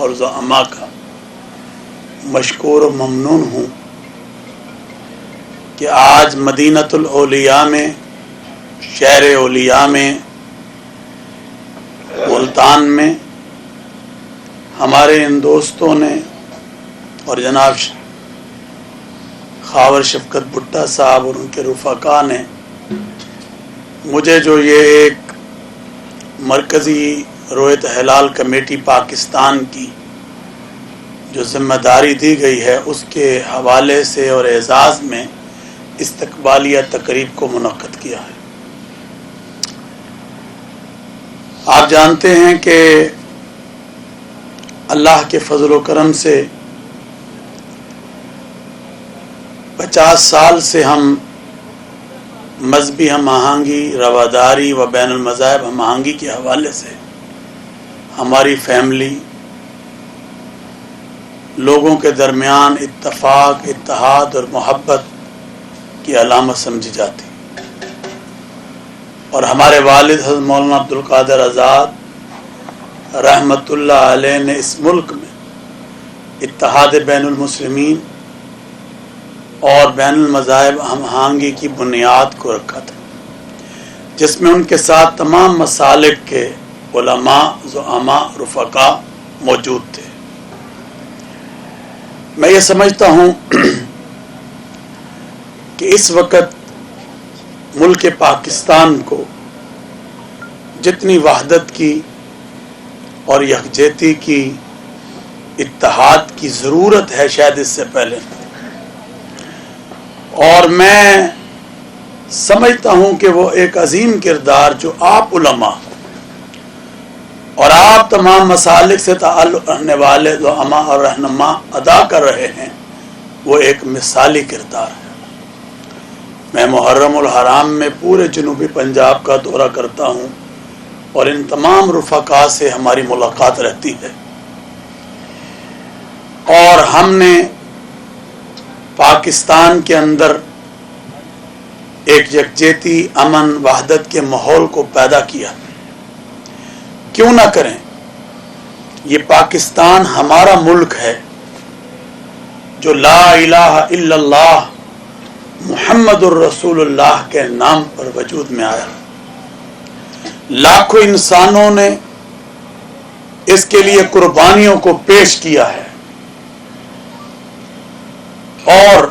اور زعما کا مشکور و ممنون ہوں کہ آج مدینۃ الاولیاء میں، شہر اولیاء میں، ملتان میں ہمارے ان دوستوں نے اور جناب خاور شفقت بھٹا صاحب اور ان کے رفقا نے مجھے جو یہ ایک مرکزی رویت ہلال کمیٹی پاکستان کی جو ذمہ داری دی گئی ہے، اس کے حوالے سے اور اعزاز میں استقبالیہ تقریب کو منعقد کیا ہے۔ آپ جانتے ہیں کہ اللہ کے فضل و کرم سے 50 سال سے ہم مذہبی ہم آہنگی، رواداری و بین المذاہب ہم آہنگی کے حوالے سے ہماری فیملی، لوگوں کے درمیان اتفاق، اتحاد اور محبت کی علامت سمجھی جاتی، اور ہمارے والد حضرت مولانا عبدالقادر آزاد رحمۃ اللہ علیہ نے اس ملک میں اتحاد بین المسلمین اور بین المذاہب ہم آہنگی کی بنیاد کو رکھا تھا، جس میں ان کے ساتھ تمام مسالک کے علماء، زعما، رفقا موجود تھے۔ میں یہ سمجھتا ہوں کہ اس وقت ملک پاکستان کو جتنی وحدت کی اور یکجہتی کی، اتحاد کی ضرورت ہے شاید اس سے پہلے، اور میں سمجھتا ہوں کہ وہ ایک عظیم کردار جو آپ علماء اور آپ تمام مسالک سے تعلق رکھنے والے زعما اور رہنما ادا کر رہے ہیں، وہ ایک مثالی کردار ہے۔ میں محرم الحرام میں پورے جنوبی پنجاب کا دورہ کرتا ہوں اور ان تمام رفقا سے ہماری ملاقات رہتی ہے، اور ہم نے پاکستان کے اندر ایک یکجہتی، امن، وحدت کے ماحول کو پیدا کیا۔ کیوں نہ کریں؟ یہ پاکستان ہمارا ملک ہے جو لا الہ الا اللہ محمد الرسول اللہ کے نام پر وجود میں آیا۔ لاکھوں انسانوں نے اس کے لیے قربانیوں کو پیش کیا ہے، اور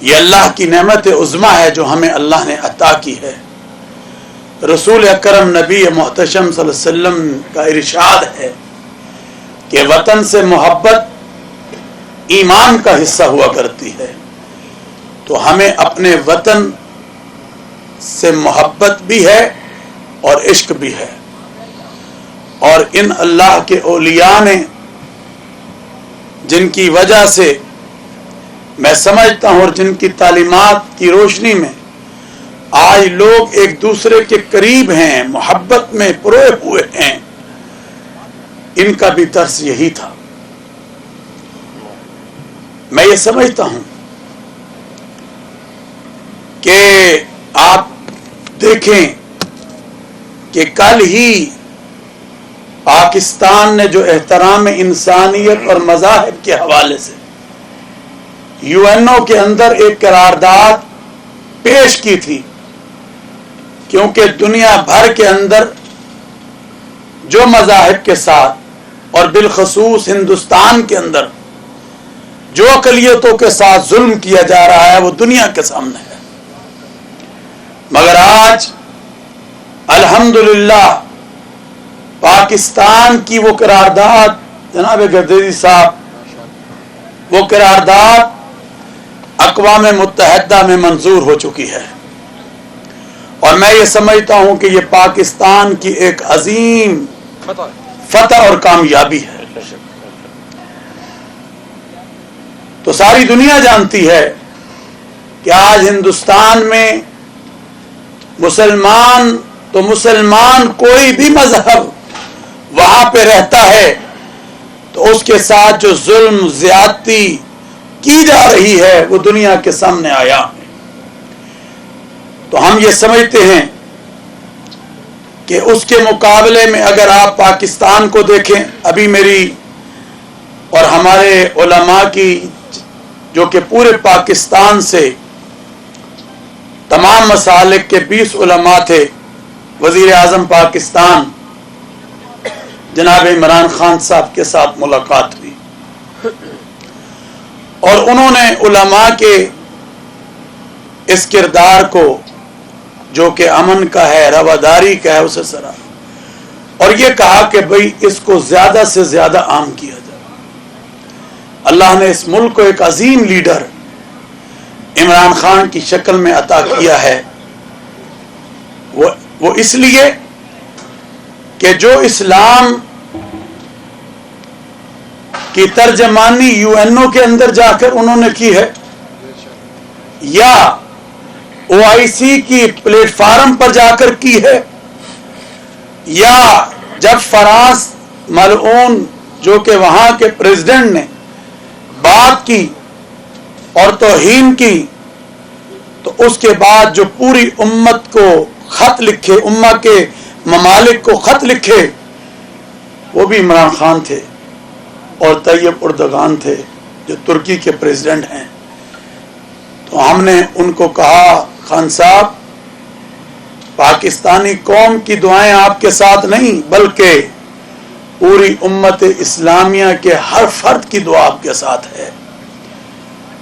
یہ اللہ کی نعمت عظمیٰ ہے جو ہمیں اللہ نے عطا کی ہے۔ رسول اکرم نبی محتشم صلی اللہ علیہ وسلم کا ارشاد ہے کہ وطن سے محبت ایمان کا حصہ ہوا کرتی ہے، تو ہمیں اپنے وطن سے محبت بھی ہے اور عشق بھی ہے، اور ان اللہ کے اولیاء نے جن کی وجہ سے میں سمجھتا ہوں اور جن کی تعلیمات کی روشنی میں آج لوگ ایک دوسرے کے قریب ہیں، محبت میں پروئے ہوئے ہیں، ان کا بھی درس یہی تھا۔ میں یہ سمجھتا ہوں کہ آپ دیکھیں کہ کل ہی پاکستان نے جو احترام انسانیت اور مذاہب کے حوالے سے UN کے اندر ایک قرارداد پیش کی تھی، کیونکہ دنیا بھر کے اندر جو مذاہب کے ساتھ اور بالخصوص ہندوستان کے اندر جو اقلیتوں کے ساتھ ظلم کیا جا رہا ہے وہ دنیا کے سامنے ہے، مگر آج الحمدللہ پاکستان کی وہ قرارداد، جناب گردیری صاحب، وہ قرارداد اقوام متحدہ میں منظور ہو چکی ہے، اور میں یہ سمجھتا ہوں کہ یہ پاکستان کی ایک عظیم فتح اور کامیابی ہے۔ تو ساری دنیا جانتی ہے کہ آج ہندوستان میں مسلمان تو مسلمان کوئی بھی مذہب وہاں پہ رہتا ہے تو اس کے ساتھ جو ظلم زیادتی کی جا رہی ہے وہ دنیا کے سامنے آیا ہے۔ تو ہم یہ سمجھتے ہیں کہ اس کے مقابلے میں اگر آپ پاکستان کو دیکھیں، ابھی میری اور ہمارے علماء کی جو کہ پورے پاکستان سے تمام مسالک کے 20 علماء تھے، وزیر اعظم پاکستان جناب عمران خان صاحب کے ساتھ ملاقات ہوئی اور انہوں نے علماء کے اس کردار کو جو کہ امن کا ہے، رواداری کا ہے، اسے سراہا اور یہ کہا کہ بھئی اس کو زیادہ سے زیادہ عام کیا جائے۔ اللہ نے اس ملک کو ایک عظیم لیڈر عمران خان کی شکل میں عطا کیا ہے، وہ اس لیے کہ جو اسلام کی ترجمانی UN کے اندر جا کر انہوں نے کی ہے، یا OIC کی پلیٹ فارم پر جا کر کی ہے، یا جب فرانس ملعون جو کہ وہاں کے پریزیڈنٹ نے بات کی اور توہین کی، تو اس کے بعد جو پوری امت کو خط لکھے، امت کے ممالک کو خط لکھے، وہ بھی عمران خان تھے اور طیب اردگان تھے جو ترکی کے پریزیڈنٹ ہیں۔ تو ہم نے ان کو کہا، خان صاحب، پاکستانی قوم کی دعائیں آپ کے ساتھ نہیں بلکہ پوری امت اسلامیہ کے ہر فرد کی دعا آپ کے ساتھ ہے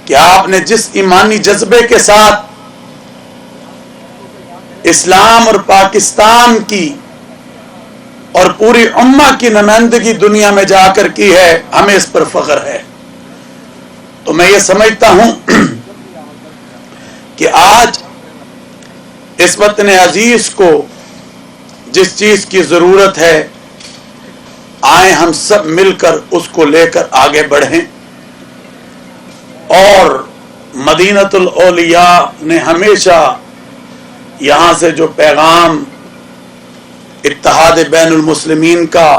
کہ آپ نے جس ایمانی جذبے کے ساتھ اسلام اور پاکستان کی اور پوری امت کی نمائندگی دنیا میں جا کر کی ہے، ہمیں اس پر فخر ہے۔ تو میں یہ سمجھتا ہوں کہ آج اس وطن عزیز کو جس چیز کی ضرورت ہے، آئیں ہم سب مل کر اس کو لے کر آگے بڑھیں۔ اور مدینۃ الاولیاء نے ہمیشہ یہاں سے جو پیغام اتحاد بین المسلمین کا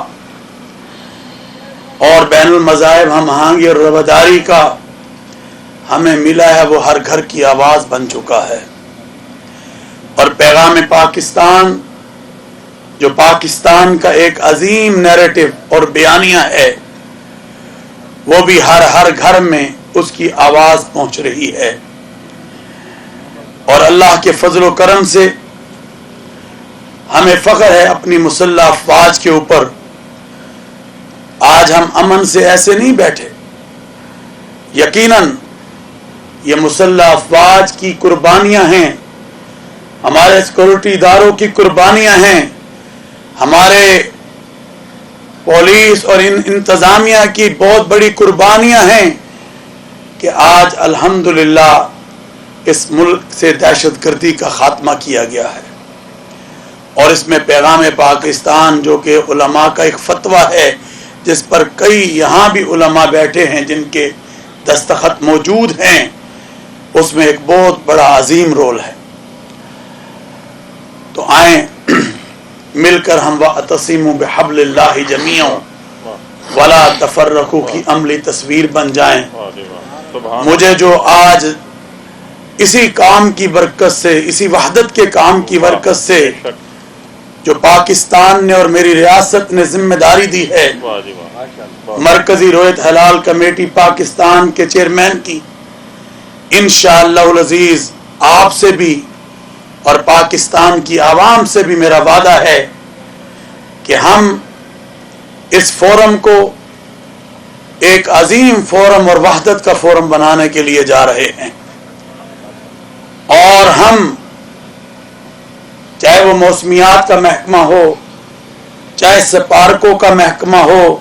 اور بین المذاہب ہم آہنگی اور رواداری کا ہمیں ملا ہے، وہ ہر گھر کی آواز بن چکا ہے۔ اور پیغام پاکستان جو پاکستان کا ایک عظیم نیریٹو اور بیانیہ ہے، وہ بھی ہر گھر میں اس کی آواز پہنچ رہی ہے۔ اور اللہ کے فضل و کرم سے ہمیں فخر ہے اپنی مسلح افواج کے اوپر۔ آج ہم امن سے ایسے نہیں بیٹھے، یقیناً یہ مسلح افواج کی قربانیاں ہیں، ہمارے سیکورٹی اداروں کی قربانیاں ہیں، ہمارے پولیس اور انتظامیہ کی بہت بڑی قربانیاں ہیں کہ آج الحمدللہ اس ملک سے دہشت گردی کا خاتمہ کیا گیا ہے۔ اور اس میں پیغام پاکستان جو کہ علماء کا ایک فتویٰ ہے، جس پر کئی یہاں بھی علماء بیٹھے ہیں جن کے دستخط موجود ہیں، اس میں ایک بہت بڑا عظیم رول ہے۔ تو آئیں مل کر ہم وَاعْتَصِمُوا بِحَبْلِ اللَّهِ جَمِيعًا وَلَا تَفَرَّقُوا کی عملی تصویر بن جائیں۔ مجھے جو آج اسی کام کی برکت سے، اسی وحدت کے کام کی برکت سے جو پاکستان نے اور میری ریاست نے ذمہ داری دی ہے، مرکزی رویت حلال کمیٹی پاکستان کے چیئرمین کی، انشاءاللہ العزیز آپ سے بھی اور پاکستان کی عوام سے بھی میرا وعدہ ہے کہ ہم اس فورم کو ایک عظیم فورم اور وحدت کا فورم بنانے کے لیے جا رہے ہیں۔ اور ہم چاہے وہ موسمیات کا محکمہ ہو، چاہے سپارکو کا محکمہ ہو،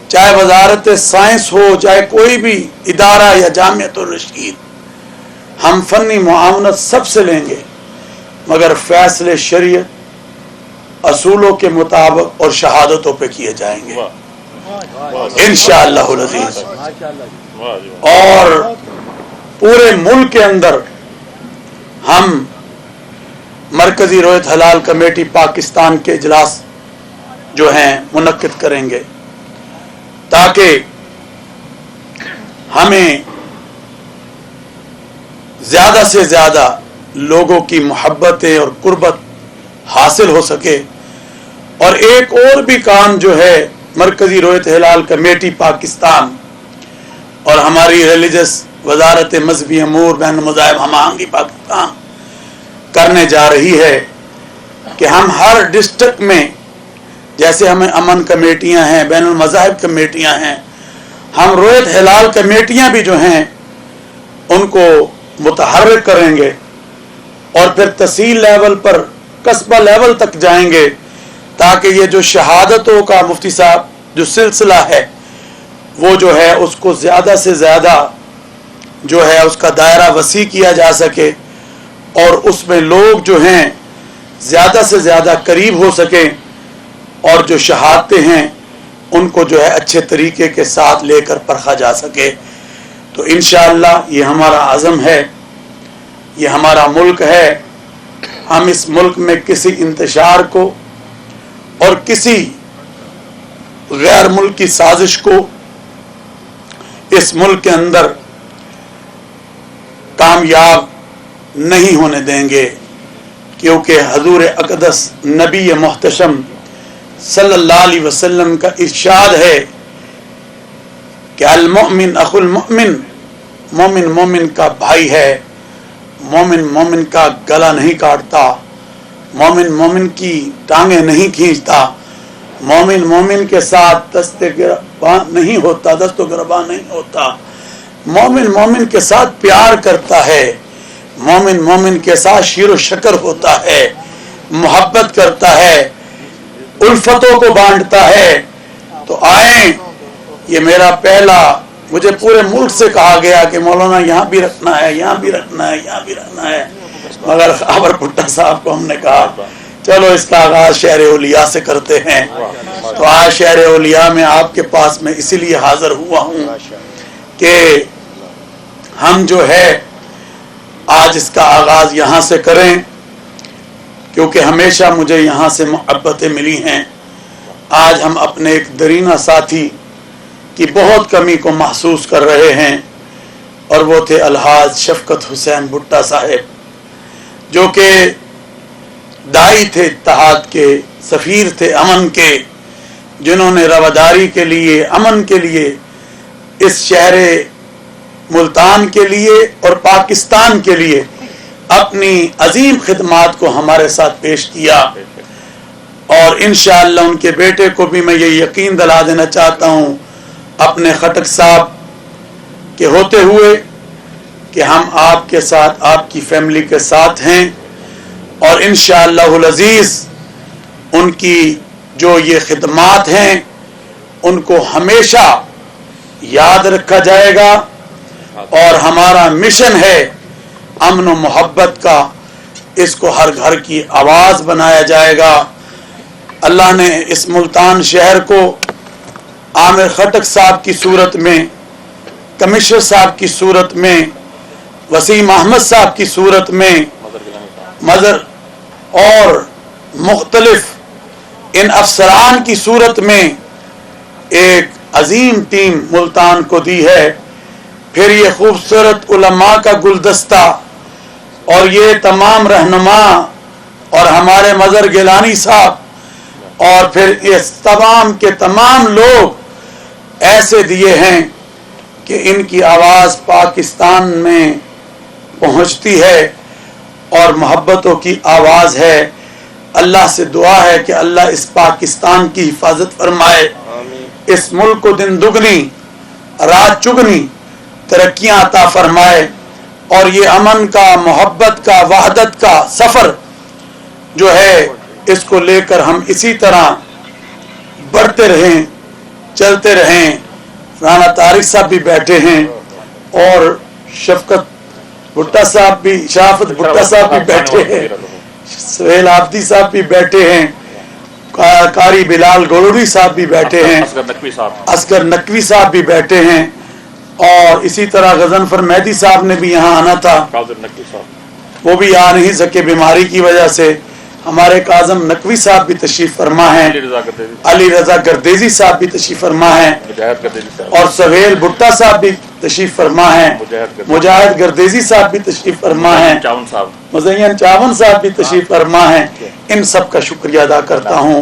چاہے وزارت سائنس ہو، چاہے کوئی بھی ادارہ یا جامعۃ الرشید، ہم فنی معاونت سب سے لیں گے، مگر فیصلے شریعت اصولوں کے مطابق اور شہادتوں پہ کیے جائیں گے انشاءاللہ العزیز۔ اور پورے ملک کے اندر ہم مرکزی رویت حلال کمیٹی پاکستان کے اجلاس جو ہیں منعقد کریں گے، تاکہ ہمیں زیادہ سے زیادہ لوگوں کی محبتیں اور قربت حاصل ہو سکے اور ایک اور بھی کام جو ہے مرکزی رویت ہلال کمیٹی پاکستان اور ہماری ریلیجس وزارت مذہبی امور بین المذاہب ہم آہنگی پاکستان کرنے جا رہی ہے کہ ہم ہر ڈسٹرکٹ میں، جیسے ہمیں امن کمیٹیاں ہیں، بین المذاہب کمیٹیاں ہیں، ہم رویت ہلال کمیٹیاں بھی جو ہیں ان کو متحرک کریں گے اور پھر تحصیل لیول پر قصبہ لیول تک جائیں گے، تاکہ یہ جو شہادتوں کا مفتی صاحب جو سلسلہ ہے وہ جو ہے اس کو زیادہ سے زیادہ جو ہے اس کا دائرہ وسیع کیا جا سکے اور اس میں لوگ جو ہیں زیادہ سے زیادہ قریب ہو سکیں اور جو شہادتیں ہیں ان کو جو ہے اچھے طریقے کے ساتھ لے کر پرکھا جا سکے۔ تو انشاءاللہ یہ ہمارا عزم ہے، یہ ہمارا ملک ہے، ہم اس ملک میں کسی انتشار کو اور کسی غیر ملکی سازش کو اس ملک کے اندر کامیاب نہیں ہونے دیں گے، کیونکہ حضور اقدس نبی محتشم صلی اللہ علیہ وسلم کا ارشاد ہے کہ المؤمن اخو المؤمن، مومن مومن کا بھائی ہے، مومن مومن کا گلا نہیں کاٹتا، مومن مومن کی ٹانگیں نہیں کھینچتا، مومن مومن کے ساتھ دست و گریبان نہیں ہوتا، مومن مومن کے ساتھ پیار کرتا ہے، مومن مومن کے ساتھ شیر و شکر ہوتا ہے، محبت کرتا ہے، الفتوں کو بانٹتا ہے۔ تو آئیں، یہ میرا پہلا، مجھے پورے ملک سے کہا گیا کہ مولانا یہاں بھی رکھنا ہے، یہاں بھی رکھنا ہے، یہاں بھی رکھنا ہے، مگر خابر بھٹا صاحب کو ہم نے کہا چلو اس کا آغاز شہر اولیاء سے کرتے ہیں۔ تو آج شہر اولیاء میں آپ کے پاس میں اسی لیے حاضر ہوا ہوں کہ ہم جو ہے آج اس کا آغاز یہاں سے کریں، کیونکہ ہمیشہ مجھے یہاں سے محبتیں ملی ہیں۔ آج ہم اپنے ایک درینہ ساتھی کی بہت کمی کو محسوس کر رہے ہیں، اور وہ تھے الحاج شفقت حسین بھٹا صاحب، جو کہ داعی تھے اتحاد کے، سفیر تھے امن کے، جنہوں نے رواداری کے لیے، امن کے لیے، اس شہر ملتان کے لیے اور پاکستان کے لیے اپنی عظیم خدمات کو ہمارے ساتھ پیش کیا۔ اور انشاءاللہ ان کے بیٹے کو بھی میں یہ یقین دلا دینا چاہتا ہوں اپنے خٹک صاحب کے ہوتے ہوئے کہ ہم آپ کے ساتھ، آپ کی فیملی کے ساتھ ہیں، اور انشاءاللہ العزیز ان کی جو یہ خدمات ہیں ان کو ہمیشہ یاد رکھا جائے گا، اور ہمارا مشن ہے امن و محبت کا، اس کو ہر گھر کی آواز بنایا جائے گا۔ اللہ نے اس ملتان شہر کو عامر خٹک صاحب کی صورت میں، کمشنر صاحب کی صورت میں، وسیم احمد صاحب کی صورت میں، مظہر اور مختلف ان افسران کی صورت میں ایک عظیم ٹیم ملتان کو دی ہے۔ پھر یہ خوبصورت علماء کا گلدستہ اور یہ تمام رہنما اور ہمارے مظہر گیلانی صاحب اور پھر یہ تمام کے تمام لوگ ایسے دیے ہیں کہ ان کی آواز پاکستان میں پہنچتی ہے اور محبتوں کی آواز ہے۔ اللہ سے دعا ہے کہ اللہ اس پاکستان کی حفاظت فرمائے، اس ملک کو دن دگنی رات چگنی ترقیاں عطا فرمائے، اور یہ امن کا، محبت کا، وحدت کا سفر جو ہے اس کو لے کر ہم اسی طرح بڑھتے رہیں، چلتے رہیں۔ رانا طارق صاحب بھی بیٹھے ہیں اور شفقت بھٹا صاحب بھی، شرافت بھٹا صاحب بھی بیٹھے ہیں، سہیل آبدی صاحب بھی بیٹھے ہیں، قاری بلال گولوری صاحب بھی بیٹھے ہیں، اصغر نقوی صاحب بھی بیٹھے ہیں، اور اسی طرح غضنفر مہدی صاحب نے بھی یہاں آنا تھا، وہ بھی آ نہیں سکے بیماری کی وجہ سے۔ ہمارے کاظم نقوی صاحب بھی تشریف فرما ہیں، علی رضا گردیزی صاحب بھی تشریف فرما ہیں، اور سہیل بھٹا صاحب بھی تشریف فرما ہیں، مجاہد گردیزی صاحب بھی تشریف فرما ہیں، مزین چاون صاحب بھی تشریف فرما ہیں۔ ان سب کا شکریہ ادا کرتا ہوں،